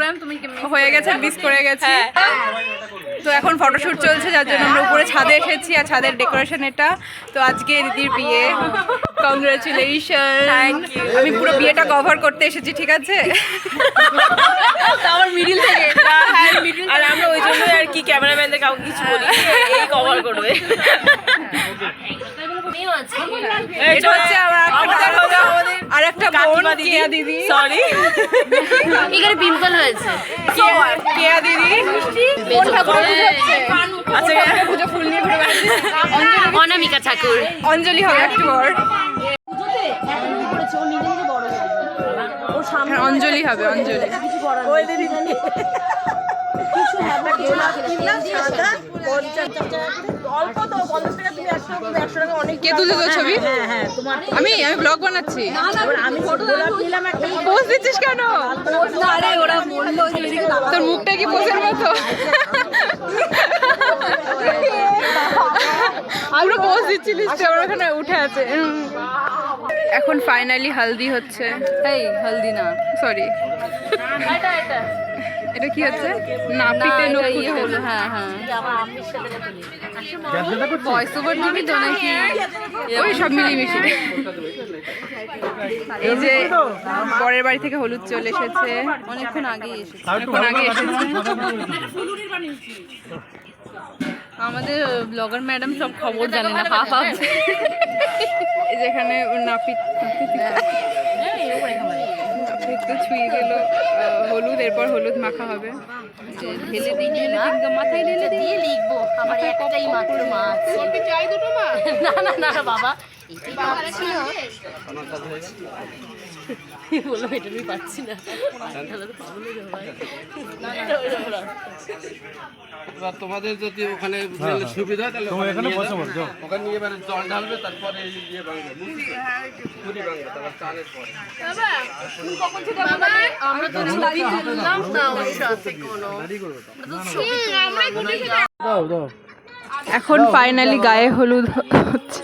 Programme তুমি হয়ে গেছে, মিস করে গেছি। তো এখন ফটোশুট চলছে, যার জন্য আমরা উপরে ছাদে এসেছি, আর ছাদের ডেকোরেশন এটা। তো আজকে দিদির বিয়ে, কংগ্রাচুলেশন। আমি পুরো বিয়েটা কভার করতে এসেছি, ঠিক আছে? আমার মিডিল থেকে, আর আমরা ওই জন্য আর কি ক্যামেরাম্যানদের কাউকে কিছু বলি, এই কভার করবে। এটা হচ্ছে আর একটা বোন, কেয়া দিদি। সরি, এখানে পিম্পল হয়েছে। কেয়া দিদি কোন ঠাকুর বুঝাচ্ছে? আচ্ছা, পুজো ফুল নিয়ে ঘুরে বেড়াচ্ছে। অনামিকা ঠাকুর। অঞ্জলি হবে একটু পর। অঞ্জলি হবে, অঞ্জলি। কে তুলছে তোর ছবি? আমি ব্লগ বানাচ্ছি। পোজ দিচ্ছিস কেন? তোর মুখটা কি পোজের মতো? আমরা পোজ দিচ্ছিলিস, ওর ওখানে উঠে আছে। এখন ফাইনালি হালদি হচ্ছে। এই হালদি না, সরি, এটা কি হচ্ছে? নাপিতে নকুল হলো। হ্যাঁ হ্যাঁ, ভয়েস ওভার দিবি তো নাকি? ওই সব মিলিমিশে। এই যে পরের বাড়ি থেকে হলুদ চলে এসেছে, অনেকক্ষণ আগে এসেছে। আমাদের ব্লগার ম্যাডাম সব খবর জানে না, হাফ হাফ। যেখানে নাপিত তো ছুঁয়ে গেল হলুদ, এরপর হলুদ মাখা হবে। ঢেলে মাথায় ঢেলে দিয়ে লিখবো। আমার একটাই মাত্র মাছ। চাই দুটো মাছ? না না না বাবা, বললাম এটা আমি পাচ্ছি না। তোমাদের যদি ওখানে সুবিধা তাহলে ওখানে নিয়ে এবারে জল ঢালবে, তারপরে এখন ফাইনালি গায়ে হলুদ হচ্ছে।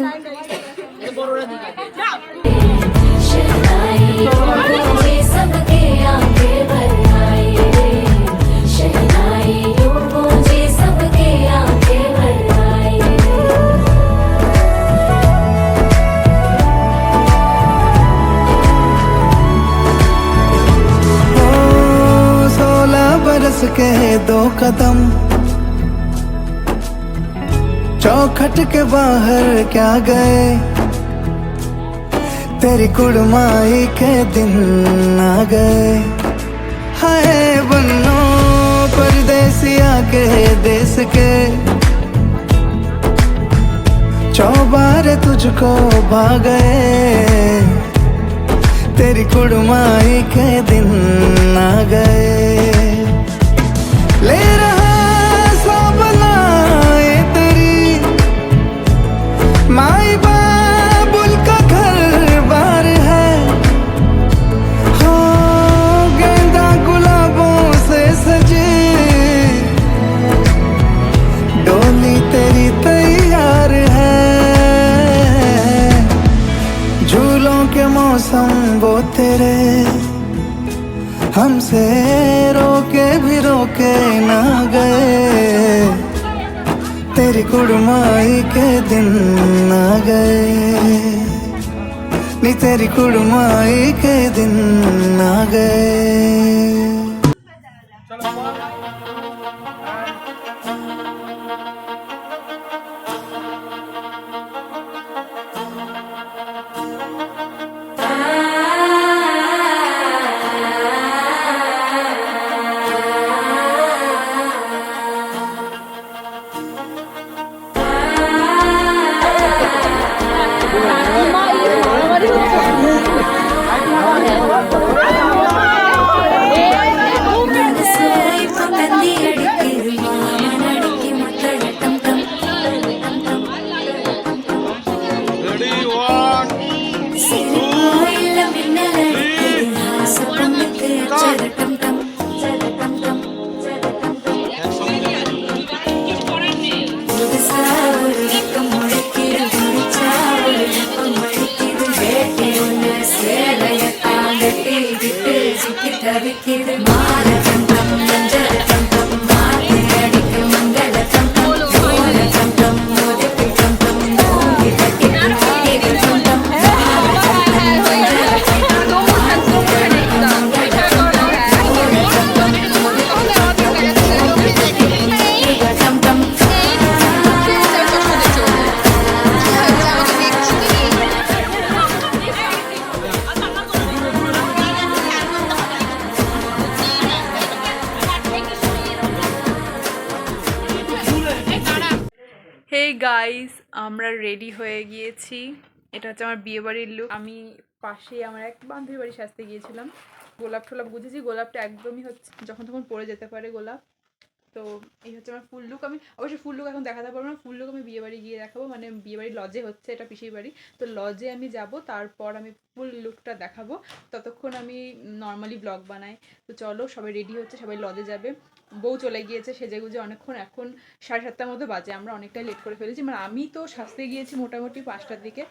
के 2 कदम चौखट के बाहर क्या गए, तेरी कुड़माई के दिन आ गए। हाय बन्नो परदेसिया के देश के, चौबारे तुझको भा गए, तेरी कुड़माई के दिन आ गए। ले रहा सब लाए तेरी माई बाबुल का घर बार है, हो गेंदा गुलाबों से सजे, डोली तेरी तैयार है। झूलों के मौसम वो तेरे, हमसे रोके भी रोके ना गए, तेरी कुड़माई के दिन आ गए, नी तेरी कुड़माई के दिन आ गए। Mara হেই গাইস, আমরা রেডি হয়ে গিয়েছি। এটা হচ্ছে আমার বিয়ে বাড়ির লুক। আমি পাশে আমার এক বান্ধবীর বাড়ি সাজতে গিয়েছিলাম। গোলাপ টোলাপ বুঝেছি, গোলাপটা একদমই হচ্ছে যখন তখন পড়ে যেতে পারে গোলাপ। তো এই হচ্ছে আমার ফুল লুক। আমি অবশ্যই ফুল লুক এখন দেখাতে পারবো না, ফুল লুক আমি বিয়ে বাড়ি গিয়ে দেখাবো। মানে বিয়ে বাড়ি লজে হচ্ছে, এটা পিসির বাড়ি, তো লজে আমি যাব, তারপর আমি ফুল লুকটা দেখাবো। ততক্ষণ আমি নর্মালি ব্লগ বানাই। তো চলো, সবাই রেডি হচ্ছে, সবাই লজে যাবে। বউ চলে গিয়েছে সেজেগুজে অনেকক্ষণ, এখন 7:30টার মতো বাজে। আমরা অনেকটাই লেট করে ফেলেছি। মানে আমি তো সাজতে গিয়েছি মোটামুটি 5টার দিকে,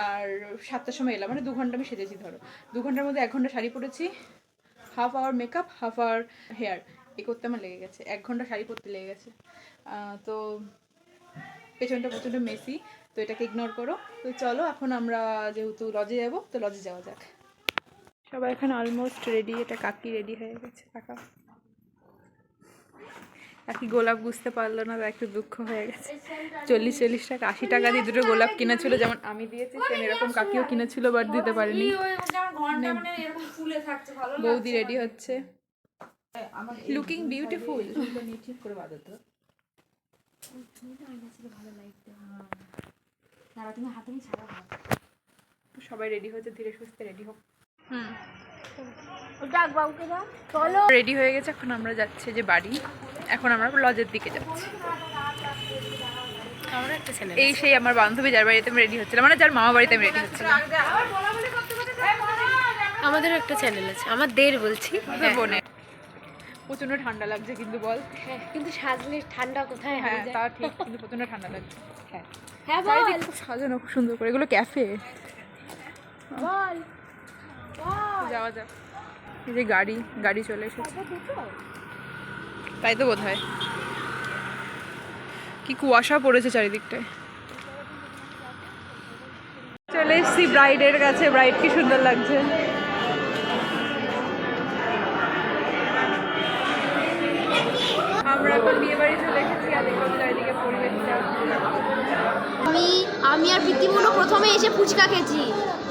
আর 7টার সময় এলাম। মানে 2 ঘন্টা আমি সেজেছি ধরো। 2 ঘন্টার মধ্যে 1 ঘন্টা শাড়ি পরেছি, half hour makeup, half hour hair, এ করতে আমার লেগে গেছে। 1 ঘন্টা শাড়ি পরতে লেগে গেছে। তো পেছনটা প্রচণ্ড মেসি, তো এটাকে ইগনোর করো। তো চলো, এখন আমরা যেহেতু লজে যাবো, তো লজে যাওয়া যাক। সবাই এখানে অলমোস্ট রেডি। এটা কাকি রেডি হয়ে গেছে। কাকি গোলাপ বুঝতে পারলো না, একটু দুঃখ হয়ে গেছে। 40 টাকা 80 টাকা দিয়ে 2টো গোলাপ কিনেছিল, যেমন আমি দিয়েছি সেম এরকম কাকিও কিনেছিল, বাট দিতে পারেনি। বৌদি রেডি হচ্ছে, লুকিং বিউটিফুল। সবাই রেডি হচ্ছে, ধীরে সুস্থে রেডি হোক। রেডি হয়ে গেছে, এখন আমরা যাচ্ছি যে বাড়ি। এখন আমরা লজের দিকে যাচ্ছি। এই সেই আমার বান্ধবী যার বাড়িতে আমি রেডি হচ্ছিলাম, মানে যার মামা বাড়িতে আমি রেডি হচ্ছিলাম। আমাদেরও একটা চ্যানেল আছে, আমার দের বলছি বোনে। প্রচন্ড ঠান্ডা লাগছে কিন্তু বল। কিন্তু সাজলে ঠান্ডা কোথায়? হ্যাঁ তা ঠিক, কিন্তু প্রচন্ড ঠান্ডা লাগছে। হ্যাঁ চারিদিক খুব সাজানো, খুব সুন্দর করে। এগুলো ক্যাফে। যাওয়া যাক। এই যে গাড়ি চলে এসেছে, তাই তো বোধ হয়। কি কুয়াশা পড়েছে চারিদিকটায়। চলে এসেছি ব্রাইডের কাছে। ব্রাইড কি সুন্দর লাগছে। আমরা এখন বিয়ে বাড়ি চলে এসেছি, আর দেখলাম চারিদিকে পরিবেশটা। আমি আর প্রীতিমনু প্রথমে এসে ফুচকা খেয়েছি,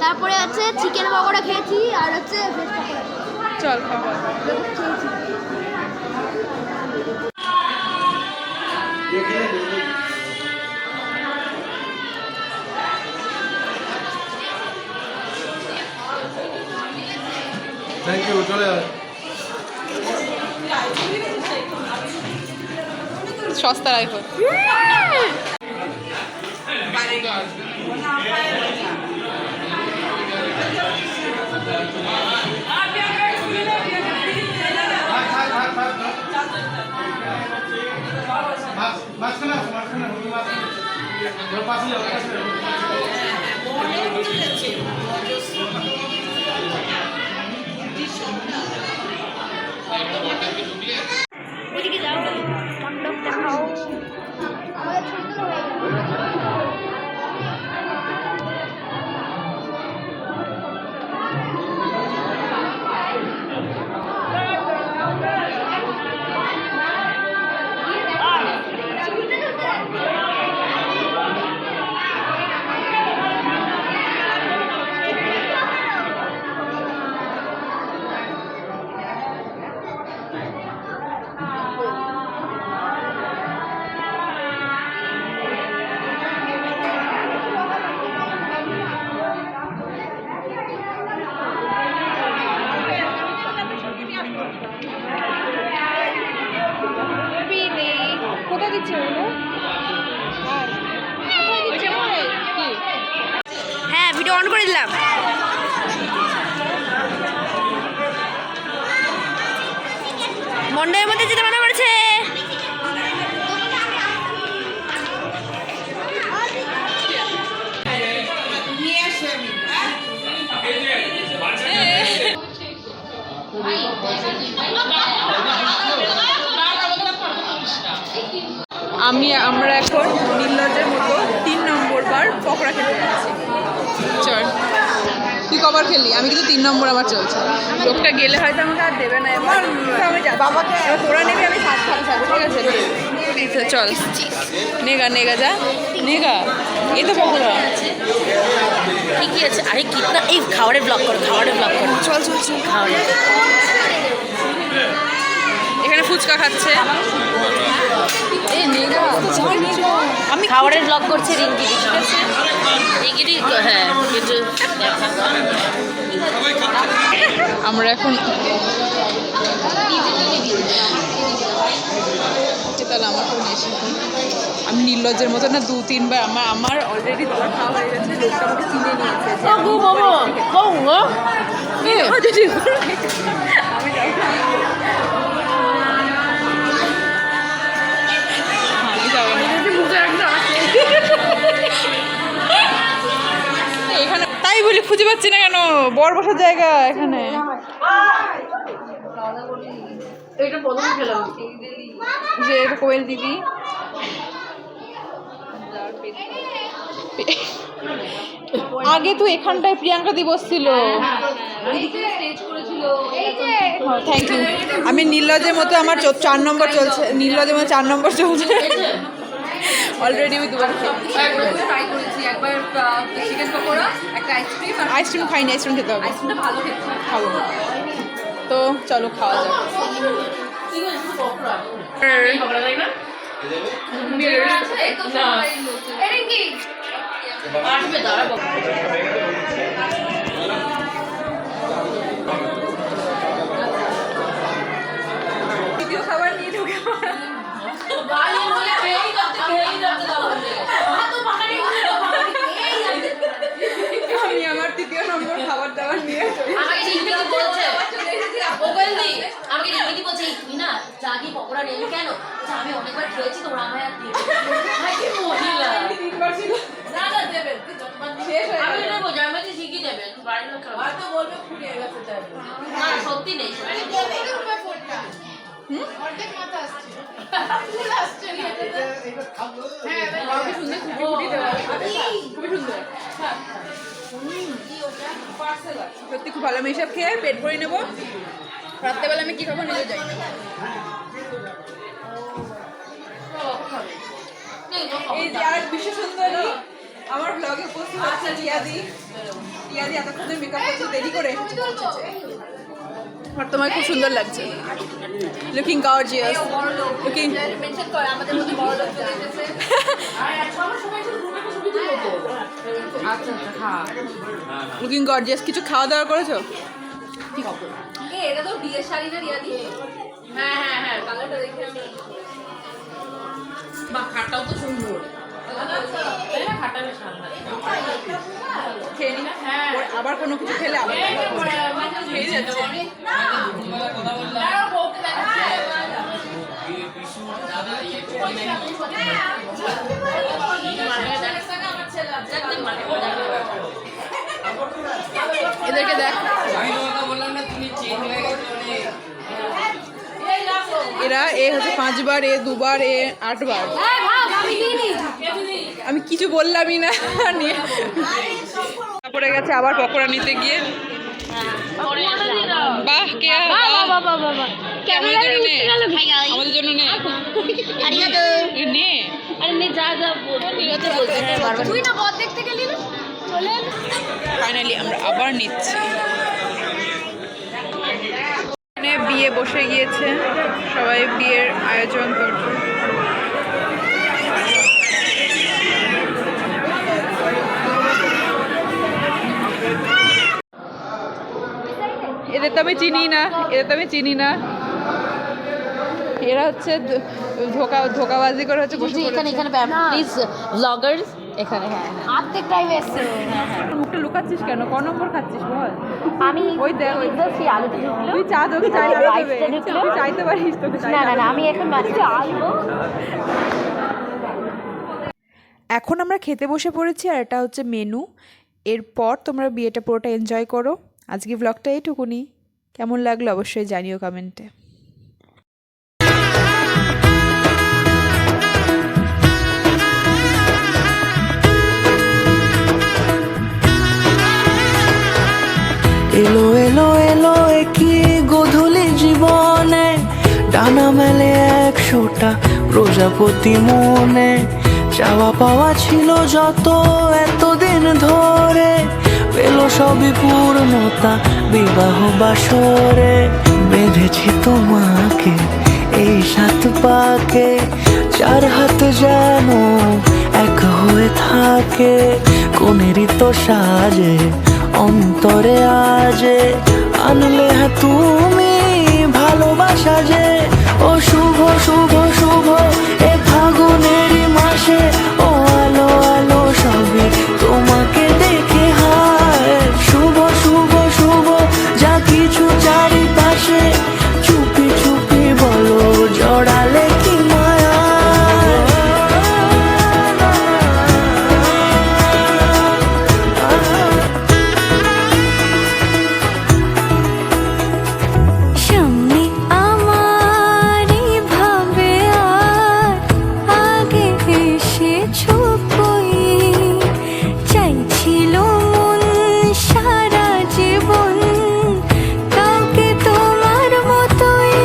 তারপরে হচ্ছে চিকেন পকোড়া খেয়েছি, আর হচ্ছে ভেজ পকোড়া। চল খাওয়া। থ্যাংক ইউ, চলে যাবে। সস্তার আইফোন। ওইদিকে যাও, মণ্ডপ দেখাও। আমাদের সুন্দর হয়ে গেল। কোথায় দিচ্ছে ওগুলো? হ্যাঁ, ভিডিও অন করে দিলাম। মন্ডপের মধ্যে যেতে মানা করেছে। আমরা এখন নীললজের মতো 3 নম্বর বার পকোড়া খেতে যাচ্ছি। চল, তুই কবার খেলি? আমি কিন্তু 3 নম্বর আমার চলছে। লোকটা গেলে হয়তো আমাকে আর দেবে না। এবার আমি বাবাকে তোরা নেবে, আমি সাথে ঠিক আছে। চল নেগা যা নেগা। এই তো পকোড়া ঠিকই আছে। আরে কিতনা, এই খাবারের ব্লগ করো, চল। খাওয়ারের। এখানে ফুচকা খাচ্ছে। আমি খাবারের ব্লগ করছে রিঙ্গিরি, ঠিক আছে? রিঙ্গিরি, হ্যাঁ একটু আমরা এখন তাহলে আমার ফোন এসে আমি নির্লজ্জের মতো না 2-3 বার আমার অলরেডি তোমার খাওয়া হয়ে গেছে, লোকটা আমাকে চিনে নিয়েছে। এখানে তাই বলি খুঁজে পাচ্ছি না কেন বর বসার জায়গা এখানে। যে এটা কোয়েল দিদি আগে তো এখানটায় প্রিয়াঙ্কা দি বসছিল। Thank you. আমি নির্লজ্জের মতো আমার 4 নম্বর চলছে, নির্লজ্জের মতো 4 নম্বর চলছে অলরেডি। আমি দুবার ট্রাই করেছি, একবার চিকেন পকোড়া, একটা আইসক্রিম। আইসক্রিম খাইনি, আইসক্রিম খেতে হবে, আইসক্রিমটা ভালো খেতে খাবো। তো চলো খাওয়া যাক। খাবার নিয়ে ঢুকে আমি আমার 3য় নম্বর খাবার দাবার নিয়ে আমাকে রিঙ্গিতি বলছে তুমি না জাগি পকোড়া নেবে কেন? আমি অনেকবার খেয়েছি, তোমরা আমায় আর দিও না না দেবেন আমি নেবো, জামাইতে শিখিয়ে দেবেন, বাড়ির লোক হয়তো বলবে ফুরিয়ে গেছে না সত্যি নেই। অর্ধেক মাথা আসছে, ফুল আসছে না। হ্যাঁ খুবই সুন্দর, খুবই সুন্দর। সত্যি খুব ভালো। আমি এসব খেয়ে পেট ভরে নেবো। রাত্রেবেলা আমি কি খাবো নিজে যাই না। এই যে আর বিশ্ব সুন্দরী আমার ব্লগে উপস্থিত হচ্ছে টিয়াদি। টিয়াদি এতক্ষণ মেকআপ করছে, দেরি করে আর তোমায় খুব সুন্দর লাগছে। লুকিং গর্জিয়াস, লুকিং মেনশন করে আমাদের মধ্যে বড় লোক চলে এসেছে। Looking gorgeous. কিছু খাওয়া দাওয়া করেছো? এটা তো বিয়ের শাড়ি না রিয়াদি? হ্যাঁ হ্যাঁ হ্যাঁ, কালারটা দেখে আমি বা খাটাও তো সুন্দর, খাটা বেশ খেয়ে নি। আবার কোনো কিছু খেলে আবার খেয়ে যাচ্ছে। এদেরকে দেখ, এরা এ হচ্ছে 5 বার, এ 2 বার, এ 8 বার। আমি কিছু বললামই না নিয়ে পড়ে গেছে আবার পকোড়া নিতে গিয়ে। বাহ কে আমাদের জন্য নে, আমাদের জন্য নে নে। আরে নে যা যা তুই না বদ দেখতে গেলি না, চলে এলি। ফাইনালি আমরা আবার নিচ্ছি। এখানে বিয়ে বসে গিয়েছে, সবাই বিয়ের আয়োজন করছে। এদের তো আমি চিনি না, এদের তো আমি চিনি না। এরা হচ্ছে ধোকাবাজি করে হচ্ছে বসে এখানে এখানে প্লিজ ব্লগার্স এখানে। হ্যাঁ আর্ধেক টাইম এসছে। মুখটা লুকাচ্ছিস কেন? ক নম্বর খাচ্ছিস বল? আমি ওই দেখ ওই সেই আলুটা ঢুকলো। তুই চা তোকে চাই আরো দেবে, তুই চাইতে পারিস, তোকে চাই না না না আমি এখন মাঝে আলু। এখন আমরা খেতে বসে পড়েছি আর এটা হচ্ছে মেনু। এরপর তোমরা বিয়েটা পুরোটা এনজয় করো। আজকে ব্লগটা এইটুকুনি। কেমন লাগলো অবশ্যই জানিও কমেন্টে। এলো এলো এলো একই গোধূলি জীবনে, ডানা মেলে 100টা প্রজাপতি মনে। চাওয়া পাওয়া ছিল যত এতদিন ধরে, পেলো সবই পূর্ণতা বিবাহ বাসরে। বেঁধেছি তোমাকে এই সাত পাকে চার হাত যেন এক হয়ে থাকে, কোনেরই তো সাজে অন্তরে আজে আনলে হ্যাঁ তুমি ভালোবাসা যে। ও শুভ শুভ শুভ এ ফাগুনেরই মাসে, ও আলো আলো সবই তোমাকে দেখে হায়। শুভ শুভ শুভ যা কিছু চারিপাশে, চুপি চুপি বলো জড়ালে কি মায়া। সামনে আমারই ভাবে আর আগে এসেছো কই, চাইছিল মন সারা জীবন কাউকে তোমার মতোই।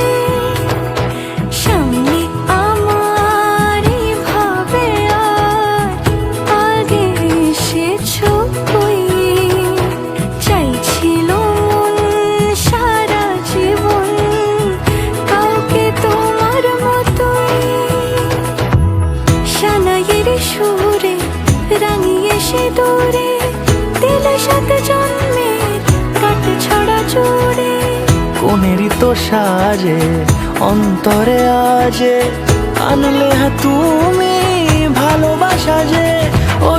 সামনে আমারই ভাবে আর আগে এসেছো কই, চাইছিল মন সারা জীবন কাউকে তোমার মতোই। সানাইয়ের সুরে রাঙিয়ে সে দূরে দিলে সাত জন্মের কাট ছড়া জোরে। কোনেরই তো সাজে অন্তরে আজে আনলে হ্যাঁ তুমি ভালোবাসা যে। ও